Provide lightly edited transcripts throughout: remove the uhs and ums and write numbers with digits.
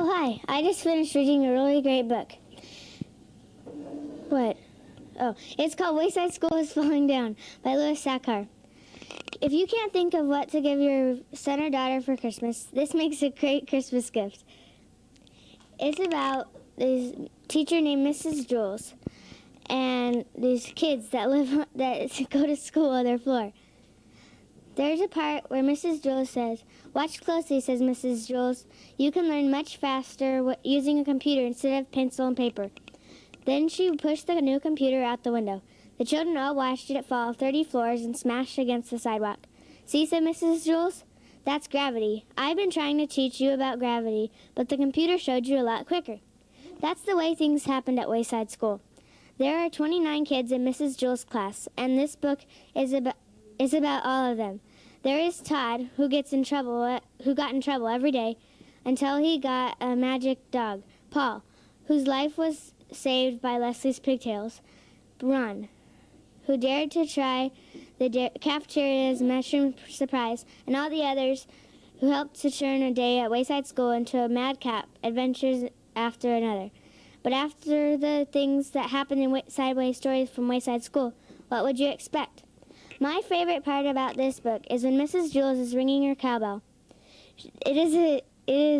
Oh, hi. I just finished reading a really great book. What? Oh, it's called Wayside School is Falling Down by Louis Sachar. If you can't think of what to give your son or daughter for Christmas, this makes a great Christmas gift. It's about this teacher named Mrs. Jules and these kids that go to school on their floor. There's a part where Mrs. Jules says, "Watch closely," says Mrs. Jules. "You can learn much faster using a computer instead of pencil and paper." Then she pushed the new computer out the window. The children all watched it fall 30 floors and smash against the sidewalk. "See," said Mrs. Jules, "that's gravity. I've been trying to teach you about gravity, but the computer showed you a lot quicker." That's the way things happened at Wayside School. There are 29 kids in Mrs. Jules' class, and this book is about all of them. There is Todd, who got in trouble every day until he got a magic dog, Paul, whose life was saved by Leslie's pigtails, Ron, who dared to try the cafeteria's mushroom surprise, and all the others who helped to turn a day at Wayside School into a madcap adventures after another. But after the things that happened in Sideways Stories from Wayside School, what would you expect? My favorite part about this book is when Mrs. Jules is ringing her cowbell. It is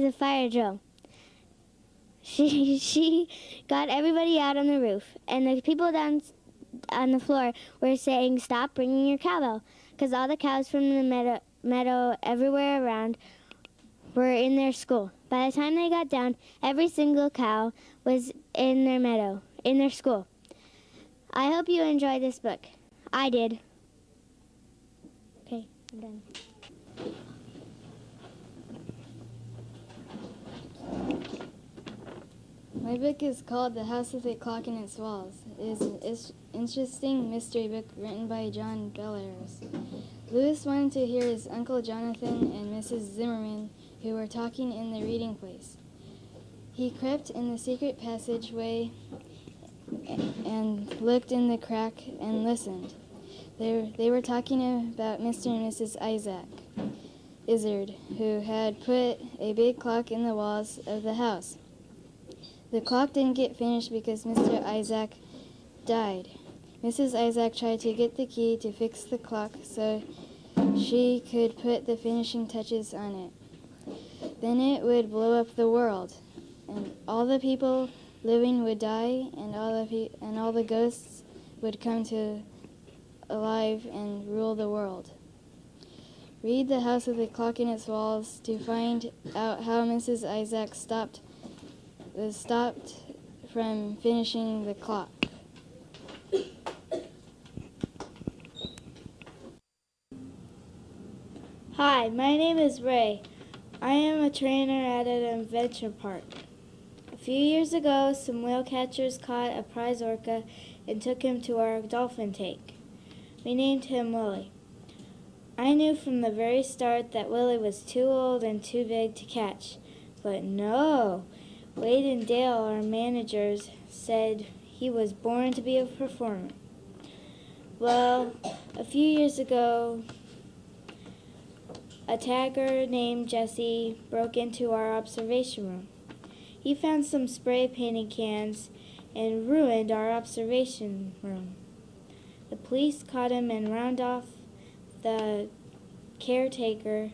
a fire drill. She got everybody out on the roof, and the people down on the floor were saying, "Stop ringing your cowbell," because all the cows from the meadow everywhere around were in their school. By the time they got down, every single cow was in their school. I hope you enjoyed this book. I did. Okay, I'm done. My book is called The House with a Clock in Its Walls. It is an interesting mystery book written by John Bellerose. Louis wanted to hear his Uncle Jonathan and Mrs. Zimmerman, who were talking in the reading place. He crept in the secret passageway and looked in the crack and listened. They were talking about Mr. and Mrs. Izzard, who had put a big clock in the walls of the house. The clock didn't get finished because Mr. Isaac died. Mrs. Isaac tried to get the key to fix the clock so she could put the finishing touches on it. Then it would blow up the world, and all the people living would die, and all the ghosts would come to alive and rule the world. Read The House with a Clock in Its Walls to find out how Mrs. Isaac was stopped from finishing the clock. Hi, my name is Ray. I am a trainer at an adventure park. A few years ago, some whale catchers caught a prize orca and took him to our dolphin tank. We named him Willie. I knew from the very start that Willie was too old and too big to catch. But no, Wade and Dale, our managers, said he was born to be a performer. Well, a few years ago, a tagger named Jesse broke into our observation room. He found some spray painting cans and ruined our observation room. The police caught him, and Roundoff, the caretaker,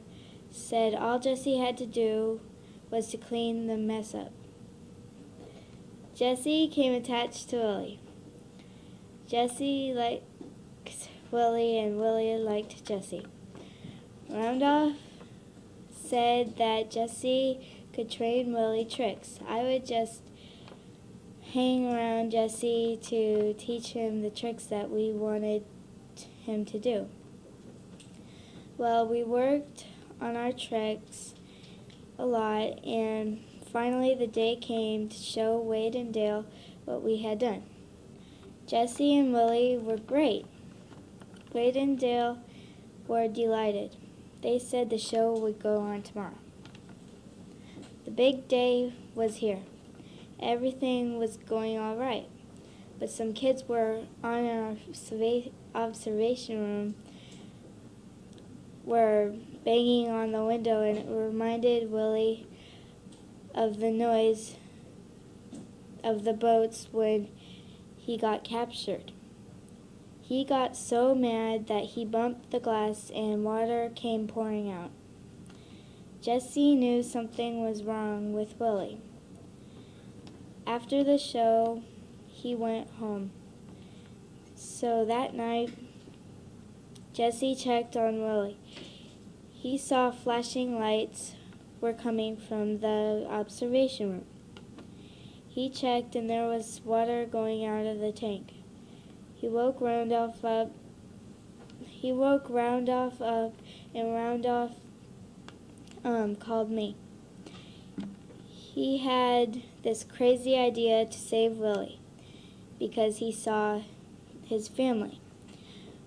said all Jesse had to do was to clean the mess up. Jesse came attached to Willie. Jesse liked Willie, and Willie liked Jesse. Roundoff said that Jesse could train Willie tricks. I would just hang around Jesse to teach him the tricks that we wanted him to do. Well, we worked on our tricks a lot, and finally the day came to show Wade and Dale what we had done. Jesse and Willie were great. Wade and Dale were delighted. They said the show would go on tomorrow. The big day was here. Everything was going all right, but some kids were on our observation room were banging on the window, and it reminded Willie of the noise of the boats when he got captured. He got so mad that he bumped the glass and water came pouring out. Jesse knew something was wrong with Willie. After the show, he went home. So that night, Jesse checked on Willie. He saw flashing lights were coming from the observation room. He checked and there was water going out of the tank. He woke Roundhoff up. And Roundhoff called me. He had this crazy idea to save Willie because he saw his family.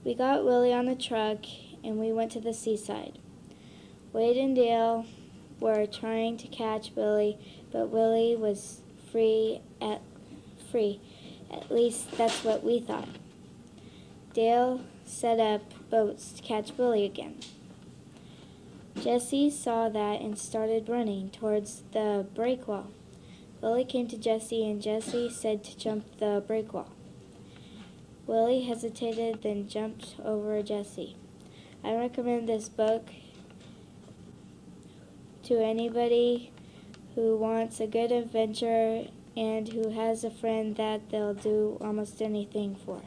We got Willie on the truck and we went to the seaside. Wade and Dale were trying to catch Willie, but Willie was free. At least that's what we thought. Dale set up boats to catch Willie again. Jesse saw that and started running towards the break wall. Willie came to Jesse and Jesse said to jump the break wall. Willie hesitated, then jumped over Jesse. I recommend this book to anybody who wants a good adventure and who has a friend that they'll do almost anything for.